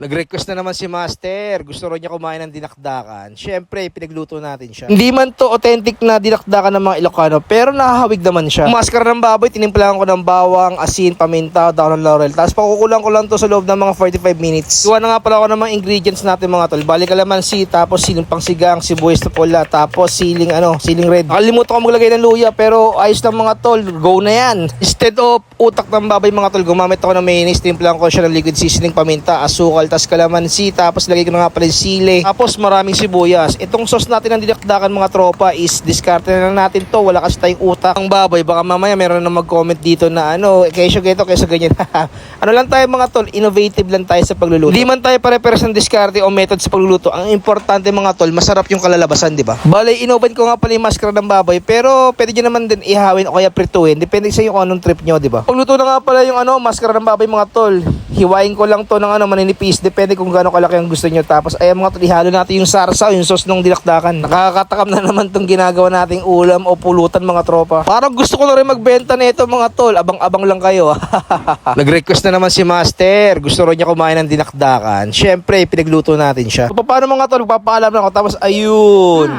Nag-request na naman si Master. Gusto rin niya kumain ng dinakdakan. Siyempre, pinagluto natin siya. Hindi man to authentic na dinakdakan ng mga Ilocano, pero nakahawig naman siya. Maskara ng baboy, tinimplahan ko ng bawang, asin, paminta, daon ng laurel. Tapos pakukulang ko lang to sa loob ng mga 45 minutes. Iwan na nga pala ako ng mga ingredients natin mga tol. Bali kalamansi, tapos siling pangsigang, sibuyas na pula, tapos siling red. Nakalimutan ko maglagay ng luya, pero ayos lang mga tol. Go na yan. Instead of utak ng baboy mga tol, gumamit ako ng mayonnaise, tinimplahan ko siya ng liquid seasoning, paminta, asukal, tapos kalamansi, tapos lagay ko na nga pala yung sili, tapos maraming sibuyas. Itong sauce natin ang dinakdakan mga tropa is discarte na natin to, wala kasi tayong utak ang baboy. Baka mamaya meron na mag-comment dito na kesyo geto, kesyo ganyan. Ano lang tayo mga tol, innovative lang tayo sa pagluluto. Hindi man tayo pare-pares ng discarte o method sa pagluluto. Ang importante mga tol, masarap yung kalalabasan, di ba? Bale, inopen ko nga pala yung maskara ng baboy, pero pwede nyo naman din ihawin o kaya prituin, depende sa inyo kung anong trip nyo, di ba? Pagluto na nga pala yung maskara ng baboy mga tol, hiwain ko lang to ng maninipis, depende kung gaano kalaki ang gusto nyo. Tapos ayan mga tol, ihalo natin yung sarsa, yung sauce ng dinakdakan. Nakakatakam na naman tong ginagawa nating ulam o pulutan mga tropa. Parang gusto ko na rin magbenta nito mga tol, abang-abang lang kayo. Nag-request na naman si Master, gusto rin niya kumain ng dinakdakan. Siyempre, pinagluto natin siya. So, paano mga tol, papaalam lang ako, tapos ayun.